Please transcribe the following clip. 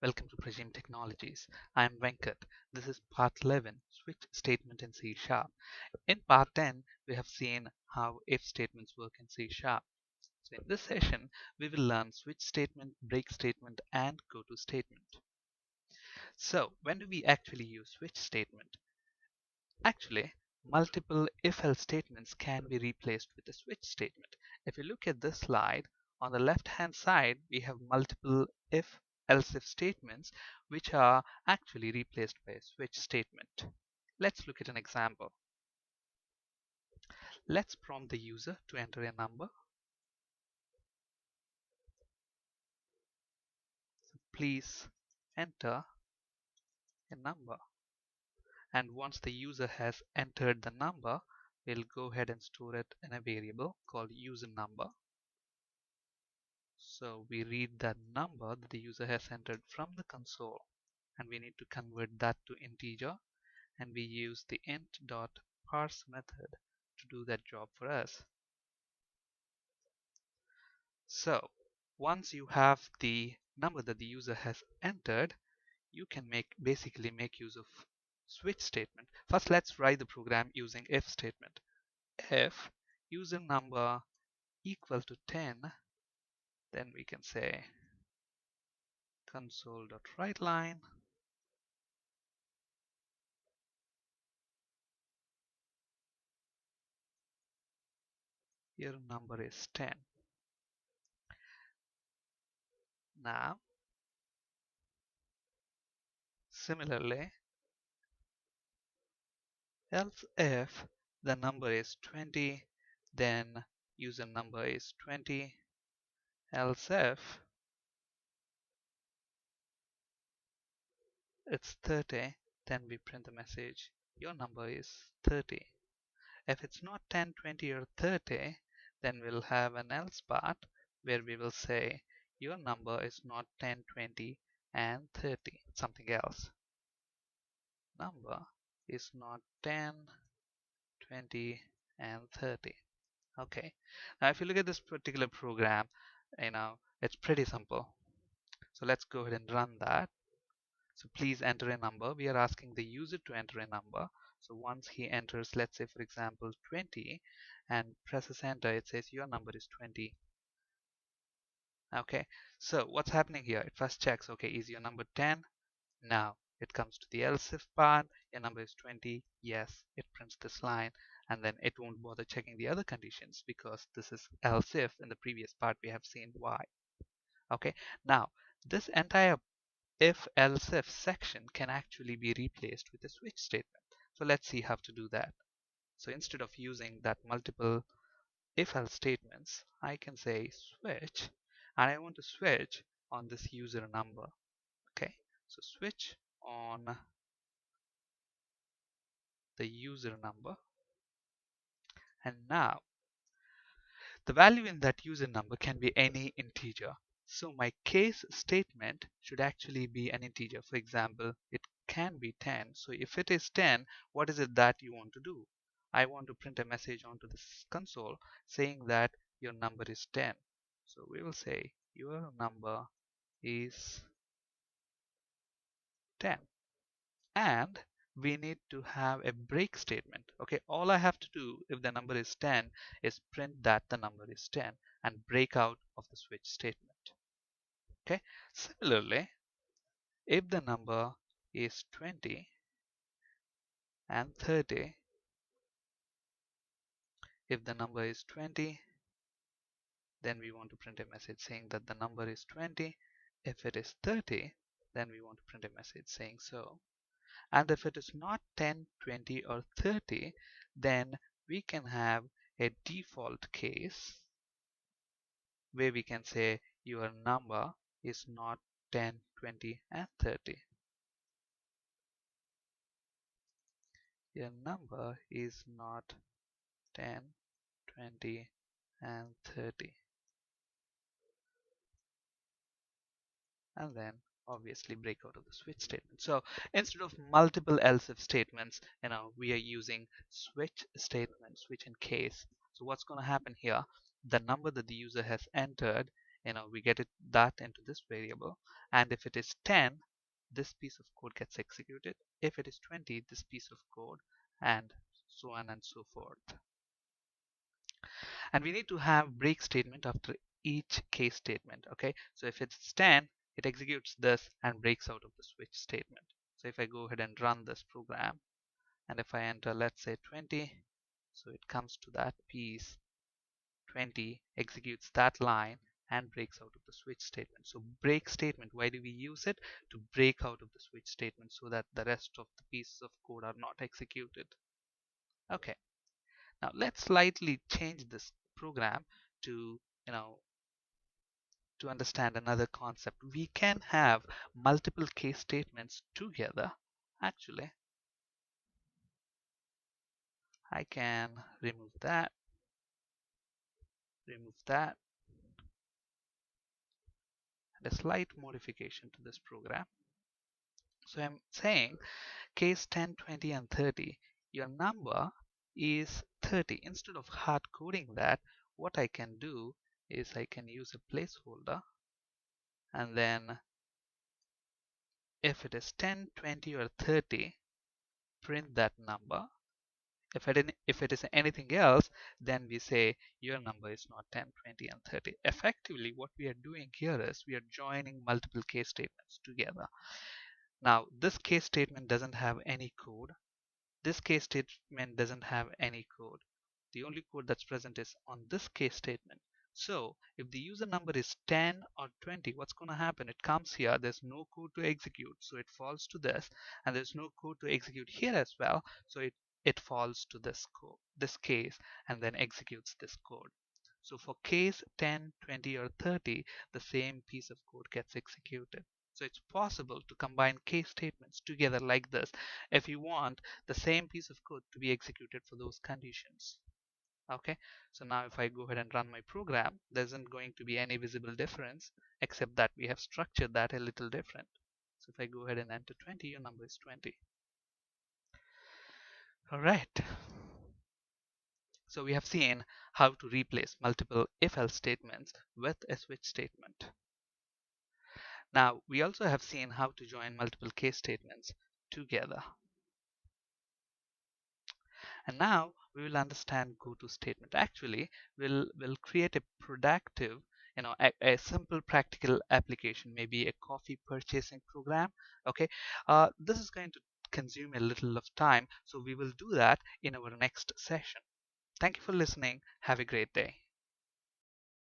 Welcome to Prajim Technologies. I am Venkat. This is part 11, switch statement in C Sharp. In part 10, we have seen how if statements work in C Sharp. So in this session, we will learn switch statement, break statement, and goto statement. So when do we actually use switch statement? Actually, multiple if-else statements can be replaced with a switch statement. If you look at this slide, on the left-hand side, we have multiple if-else if statements which are actually replaced by a switch statement. Let's look at an example. Let's prompt the user to enter a number. So please enter a number. And once the user has entered the number, we'll go ahead and store it in a variable called user number. So we read that number that the user has entered from the console, and we need to convert that to integer, and we use the int.parse method to do that job for us. So once you have the number that the user has entered, you can basically make use of switch statement. First, let's write the program using if statement. If user number equal to 10, then we can say console.writeLine your number is 10. Now, similarly, else if the number is 20, then user number is 20. Else if it's 30, then we print the message your number is 30. If it's not 10, 20, or 30, then we'll have an else part where we will say your number is not 10, 20, and 30, something else. Number is not 10, 20, and 30. Okay, now if you look at this particular program, it's pretty simple. So let's go ahead and run that. So please enter a number. We are asking the user to enter a number. So once he enters, let's say for example 20, and presses enter, it says your number is 20. Okay, so what's happening here? It first checks, okay, is your number 10? Now it comes to the else if part. Your number is 20. Yes, it prints this line, and then it won't bother checking the other conditions because this is else if. In the previous part we have seen why. Okay, now this entire if else if section can actually be replaced with a switch statement. So let's see how to do that. So instead of using that multiple if else statements, I can say switch, and I want to switch on this user number. Okay, so switch on the user number, and now the value in that user number can be any integer. So my case statement should actually be an integer. For example, it can be 10. So if it is 10, what is it that you want to do? I want to print a message onto this console saying that your number is 10. So we will say your number is 10. And we need to have a break statement. Okay, all I have to do if the number is 10 is print that the number is 10 and break out of the switch statement. Okay, similarly, if the number is 20 and 30, if the number is 20, then we want to print a message saying that the number is 20. If it is 30, then we want to print a message saying so. And if it is not 10, 20, or 30, then we can have a default case where we can say your number is not 10, 20, and 30. Your number is not 10, 20, and 30. And then obviously break out of the switch statement. So instead of multiple else if statements, we are using switch statements, switch in case. So what's going to happen here? The number that the user has entered we get that into this variable, and if it is 10, this piece of code gets executed. If it is 20, this piece of code, and so on and so forth. And we need to have break statement after each case statement. Okay, so if it's 10, it executes this and breaks out of the switch statement. So if I go ahead and run this program, and if I enter, let's say 20, so it comes to that piece, 20, executes that line and breaks out of the switch statement. So break statement, why do we use it? To break out of the switch statement so that the rest of the pieces of code are not executed. Okay, now let's slightly change this program to to understand another concept. We can have multiple case statements together. Actually, I can remove that, and a slight modification to this program. So I'm saying case 10, 20, and 30, your number is 30. Instead of hard coding that, what I can do is I can use a placeholder, and then if it is 10, 20, or 30, print that number. If it is anything else, then we say your number is not 10, 20, and 30. Effectively, what we are doing here is we are joining multiple case statements together. Now, this case statement doesn't have any code. This case statement doesn't have any code. The only code that's present is on this case statement. So if the user number is 10 or 20, what's going to happen? It comes here, there's no code to execute, so it falls to this, and there's no code to execute here as well, so it falls to this code, this case, and then executes this code. So for case 10, 20, or 30, the same piece of code gets executed. So it's possible to combine case statements together like this if you want the same piece of code to be executed for those conditions. Okay, so now if I go ahead and run my program, there isn't going to be any visible difference except that we have structured that a little different. So if I go ahead and enter 20, your number is 20. All right. So we have seen how to replace multiple if-else statements with a switch statement. Now we also have seen how to join multiple case statements together. And now we will understand goto statement. Actually, we'll create a productive, a simple practical application, maybe a coffee purchasing program. Okay, this is going to consume a little of time, so we will do that in our next session. Thank you for listening. Have a great day.